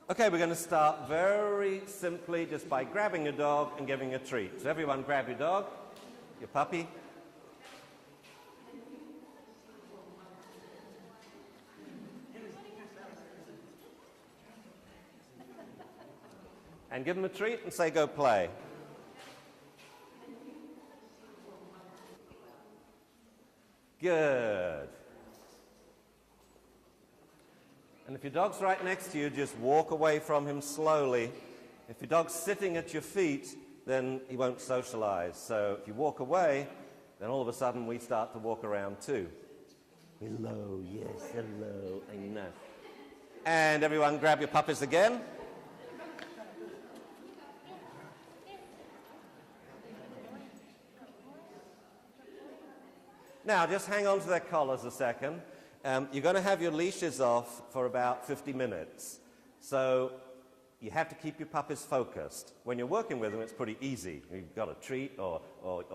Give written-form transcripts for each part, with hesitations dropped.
Okay, we're going to start very simply just by grabbing your dog and giving a treat. So everyone grab your dog, your puppy. And give him a treat and say, go play. Good. And if your dog's right next to you, just walk away from him slowly. If your dog's sitting at your feet, then he won't socialize. So if you walk away, then all of a sudden we start to walk around too. Hello, yes, hello, I know. And everyone grab your puppies again. Now, just hang on to their collars a second. You're going to have your leashes off for about 50 minutes. So you have to keep your puppies focused. When you're working with them, it's pretty easy. You've got a treat or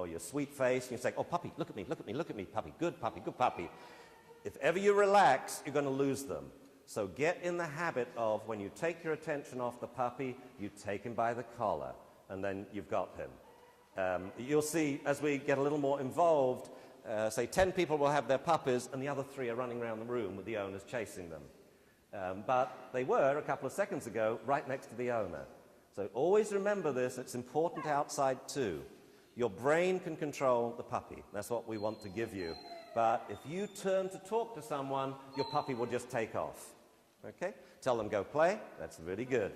your sweet face, and you say, oh, puppy, look at me, look at me, look at me, puppy, good puppy. If ever you relax, you're going to lose them. So get in the habit of when you take your attention off the puppy, you take him by the collar, and then you've got him. You'll see as we get a little more involved, say 10 people will have their puppies and the other 3 are running around the room with the owners chasing them. But they were, a couple of seconds ago, right next to the owner. So always remember this, it's important outside too. Your brain can control the puppy. That's what we want to give you. But if you turn to talk to someone, your puppy will just take off. Okay? Tell them go play. That's really good.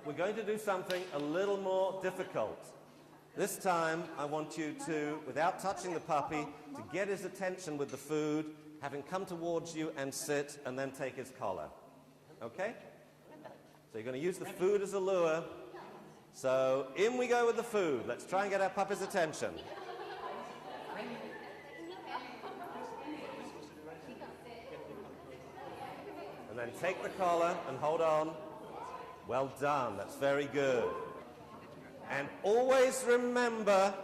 We're going to do something a little more difficult. This time, I want you to, without touching the puppy, to get his attention with the food, have him come towards you and sit, and then take his collar. Okay? So you're going to use the food as a lure. So in we go with the food. Let's try and get our puppy's attention. And then take the collar and hold on. Well done. That's very good. And always remember,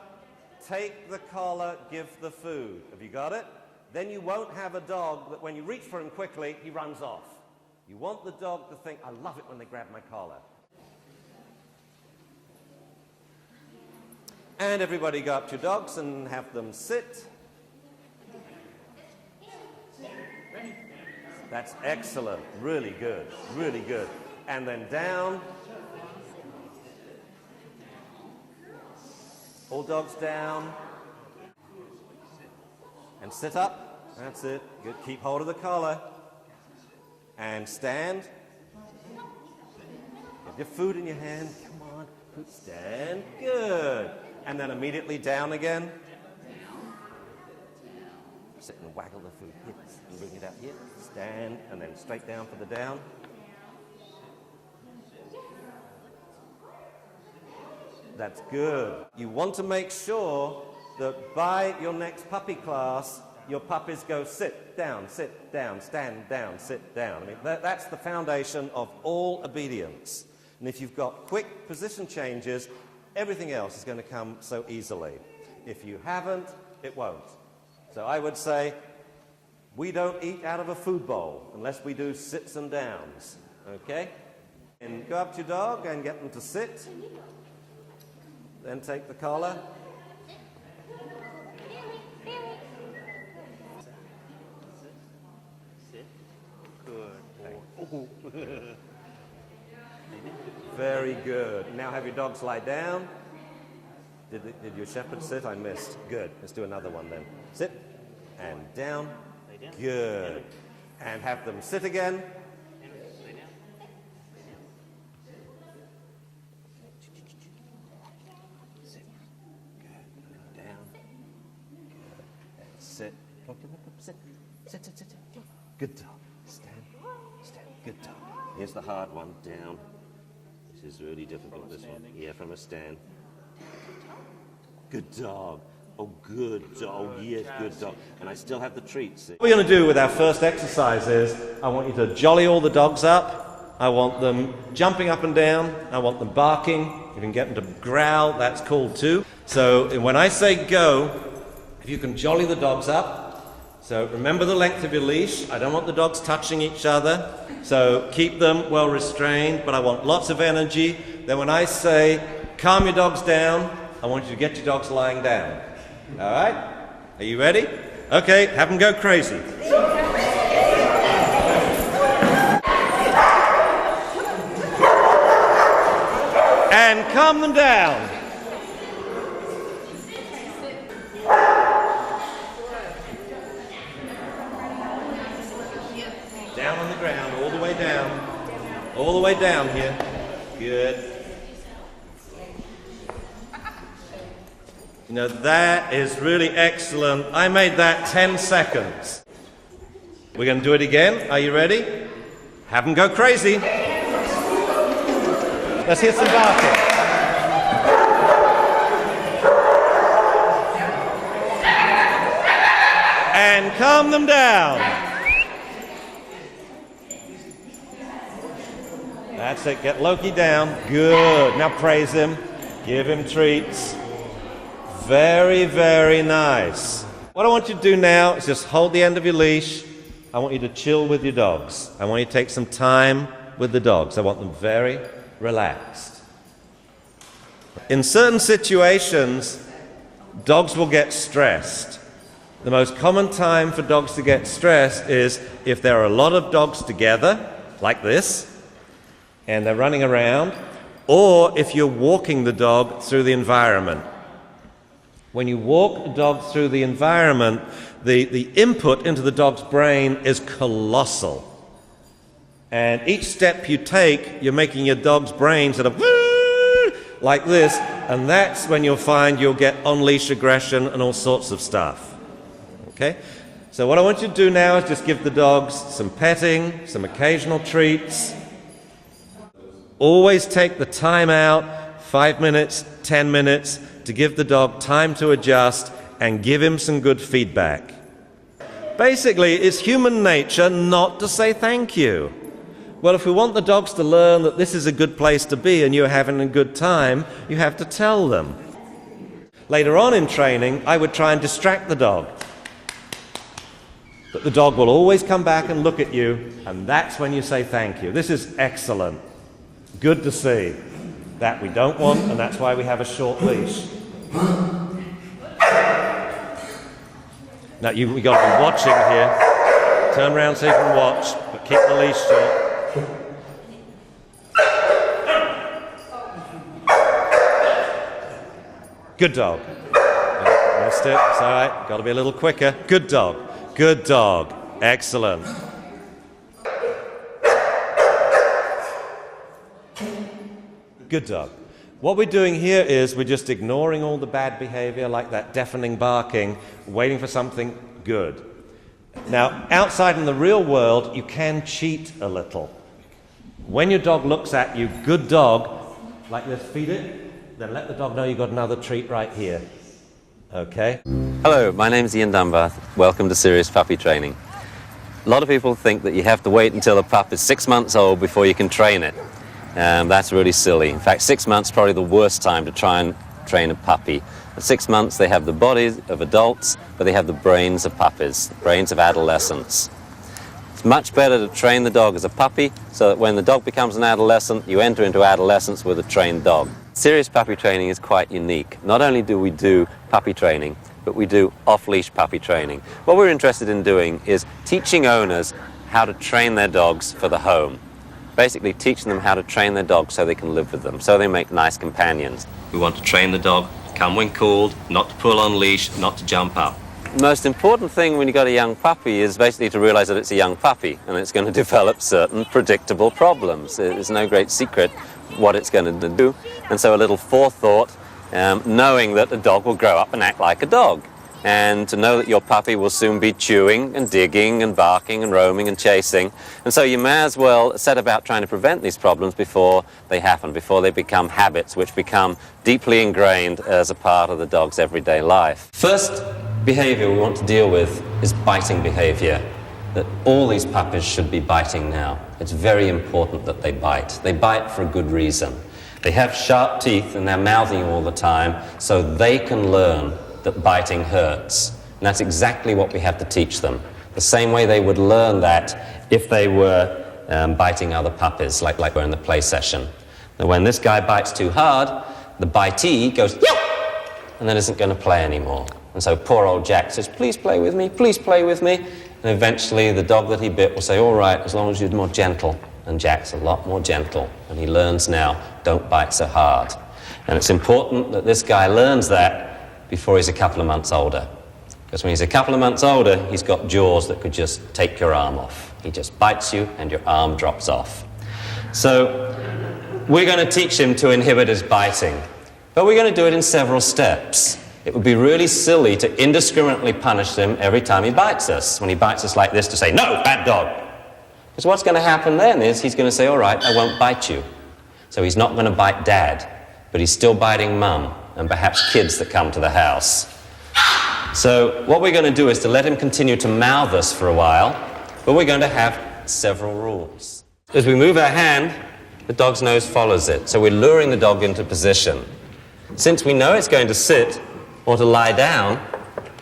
take the collar, give the food. Have you got it? Then you won't have a dog that when you reach for him quickly, he runs off. You want the dog to think, I love it when they grab my collar. And everybody go up to your dogs and have them sit. That's excellent. Really good. Really good. And then down. All dogs down. And sit up. That's it. Good. Keep hold of the collar. And stand. Get your food in your hand. Come on. Stand. Good. And then immediately down again. Sit and waggle the food. Yes. And bring it out here. Stand. And then straight down for the down. That's good. You want to make sure that by your next puppy class, your puppies go sit down, stand down, sit down. I mean, that's the foundation of all obedience. And if you've got quick position changes, everything else is going to come so easily. If you haven't, it won't. So I would say, we don't eat out of a food bowl unless we do sits and downs. Okay? And go up to your dog and get them to sit. Then take the collar. Sit. Good. Very good. Now have your dogs lie down. Did your shepherd sit? I missed. Good. Let's do another one then. Sit. And down. Good. And have them sit again. Sit. Good dog. Stand. Good dog. Here's the hard one. Down. This is really difficult, this one. Yeah, from a stand. Good dog. Oh, good dog. Oh, yes, good dog. And I still have the treats. What we're going to do with our first exercise is, I want you to jolly all the dogs up. I want them jumping up and down. I want them barking. You can get them to growl. That's cool too. So when I say go, if you can jolly the dogs up, So remember the length of your leash. I don't want the dogs touching each other. So keep them well restrained, but I want lots of energy. Then when I say, calm your dogs down, I want you to get your dogs lying down. All right? Are you ready? Okay, have them go crazy. And calm them down. Down on the ground, all the way down. All the way down here. Good. You know, that is really excellent. I made that 10 seconds. We're going to do it again. Are you ready? Have them go crazy. Let's hear some barking. And calm them down. That's it. Get Loki down. Good. Now praise him. Give him treats. Very, very nice. What I want you to do now is just hold the end of your leash. I want you to chill with your dogs. I want you to take some time with the dogs. I want them very relaxed. In certain situations, dogs will get stressed. The most common time for dogs to get stressed is if there are a lot of dogs together, like this, and they're running around, or if you're walking the dog through the environment. When you walk a dog through the environment, the input into the dog's brain is colossal. And each step you take, you're making your dog's brain sort of like this, and that's when you'll find you'll get on-leash aggression and all sorts of stuff. Okay? So what I want you to do now is just give the dogs some petting, some occasional treats. Always take the time out, 5 minutes, 10 minutes, to give the dog time to adjust and give him some good feedback. Basically, it's human nature not to say thank you. Well, if we want the dogs to learn that this is a good place to be and you're having a good time, you have to tell them. Later on in training, I would try and distract the dog. But the dog will always come back and look at you, and that's when you say thank you. This is excellent. Good to see. That we don't want, and that's why we have a short leash. Now, you've got to be watching here. Turn around so you can watch, but keep the leash short. Good dog. Missed it. It's all right. Got to be a little quicker. Good dog. Good dog. Excellent. Good dog. What we're doing here is we're just ignoring all the bad behavior, like that deafening barking, waiting for something good. Now, outside in the real world, you can cheat a little. When your dog looks at you, good dog, like this, feed it, then let the dog know you've got another treat right here. Okay? Hello, my name's Ian Dunbar. Welcome to Serious Puppy Training. A lot of people think that you have to wait until a pup is 6 months old before you can train it. That's really silly. In fact, 6 months is probably the worst time to try and train a puppy. At 6 months, they have the bodies of adults, but they have the brains of puppies, the brains of adolescents. It's much better to train the dog as a puppy so that when the dog becomes an adolescent, you enter into adolescence with a trained dog. Serious puppy training is quite unique. Not only do we do puppy training, but we do off-leash puppy training. What we're interested in doing is teaching owners how to train their dogs for the home. Basically teaching them how to train their dogs so they can live with them, so they make nice companions. We want to train the dog to come when called, not to pull on leash, not to jump up. The most important thing when you've got a young puppy is basically to realize that it's a young puppy and it's going to develop certain predictable problems. There's no great secret what it's going to do, and so a little forethought, knowing that the dog will grow up and act like a dog, and to know that your puppy will soon be chewing and digging and barking and roaming and chasing. And so you may as well set about trying to prevent these problems before they happen, before they become habits which become deeply ingrained as a part of the dog's everyday life. First behavior we want to deal with is biting behavior. That all these puppies should be biting now. It's very important that they bite. They bite for a good reason. They have sharp teeth and they're mouthing all the time, so they can learn that biting hurts. And that's exactly what we have to teach them. The same way they would learn that if they were biting other puppies, like we're in the play session. And when this guy bites too hard, the bitee goes, "Yow!" and then isn't going to play anymore. And so poor old Jack says, "Please play with me, please play with me." And eventually the dog that he bit will say, "All right, as long as you're more gentle." And Jack's a lot more gentle. And he learns now, don't bite so hard. And it's important that this guy learns that before he's a couple of months older. Because when he's a couple of months older, he's got jaws that could just take your arm off. He just bites you and your arm drops off. So we're going to teach him to inhibit his biting. But we're going to do it in several steps. It would be really silly to indiscriminately punish him every time he bites us. When he bites us like this, to say, "No, bad dog." Because what's going to happen then is he's going to say, "All right, I won't bite you." So he's not going to bite Dad, but he's still biting Mum and perhaps kids that come to the house. So what we're going to do is to let him continue to mouth us for a while, but we're going to have several rules. As we move our hand, the dog's nose follows it. So we're luring the dog into position. Since we know it's going to sit or to lie down,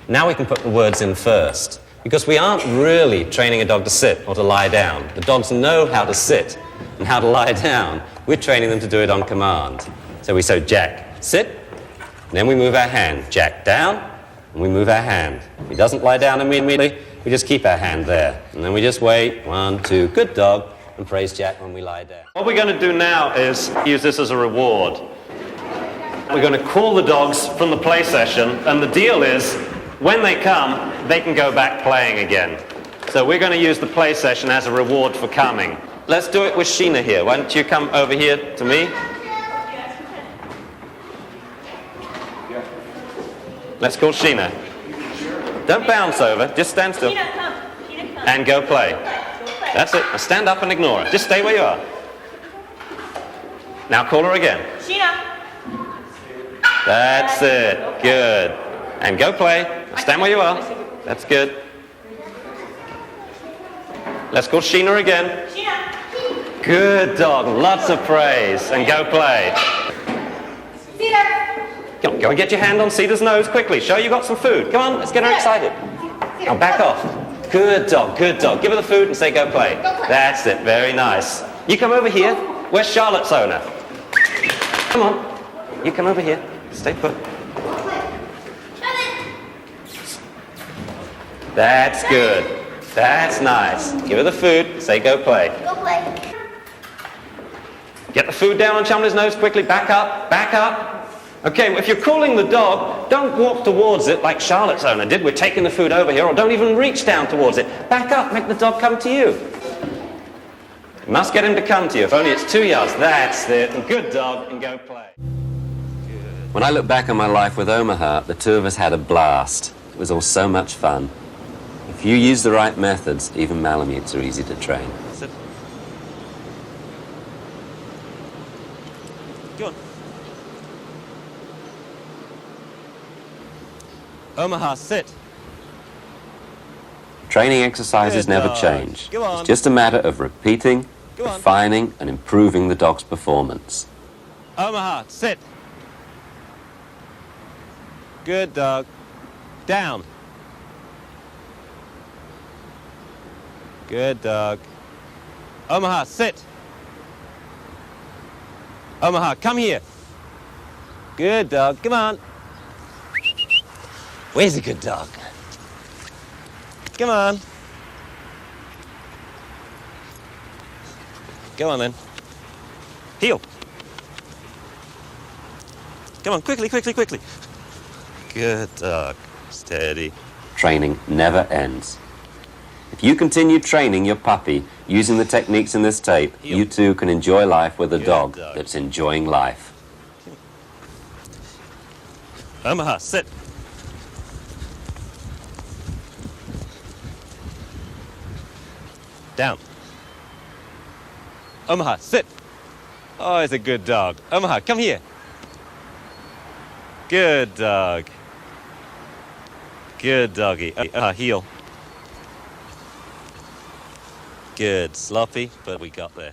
now we can put the words in first. Because we aren't really training a dog to sit or to lie down. The dogs know how to sit and how to lie down. We're training them to do it on command. So we say, "Jack, sit." And then we move our hand. "Jack, down." And we move our hand. If he doesn't lie down immediately, we just keep our hand there. And then we just wait. 1, 2, good dog. And praise Jack when we lie down. What we're going to do now is use this as a reward. We're going to call the dogs from the play session, and the deal is, when they come, they can go back playing again. So we're going to use the play session as a reward for coming. Let's do it with Sheena here. Why don't you come over here to me? Let's call Sheena. Don't bounce over, just stand still. Sheena, come. Sheena, come. And go play. Go play. That's it. Now stand up and ignore it. Just stay where you are. Now call her again. Sheena. That's it. Good. And go play. Stand where you are. That's good. Let's call Sheena again. Sheena. Good dog. Lots of praise. And go play. Cedar. Go and get your hand on Cedar's nose quickly. Show you got some food. Come on, let's get her excited. Now back off. Good dog, good dog. Give her the food and say go play. Go play. That's it, very nice. You come over here. Where's Charlotte's owner? Come on. You come over here. Stay put. That's good. That's nice. Give her the food. Say go play. Go play. Get the food down on Chumley's nose quickly. Back up. Back up. Okay, if you're calling the dog, don't walk towards it like Charlotte's owner did. We're taking the food over here, or don't even reach down towards it. Back up, make the dog come to you. You must get him to come to you. If only it's 2 yards. That's it. And good dog, and go play. When I look back on my life with Omaha, the two of us had a blast. It was all so much fun. If you use the right methods, even Malamutes are easy to train. Sit. Go on. Omaha, sit. Training exercises Good never dog. change. Go on. It's just a matter of repeating, Go on. refining, and improving the dog's performance. Omaha, sit. Good dog. Down. Good dog. Omaha, sit. Omaha, come here. Good dog. Come on. Where's a good dog? Come on. Go on then. Heel. Come on, quickly, quickly, quickly. Good dog. Steady. Training never ends. If you continue training your puppy using the techniques in this tape, you too can enjoy life with a Good dog dog. that's enjoying life. Omaha, sit. Down. Omaha, sit. Oh, he's a good dog. Omaha, come here. Good dog. Good doggy. Heel. Good. Sloppy, but we got there.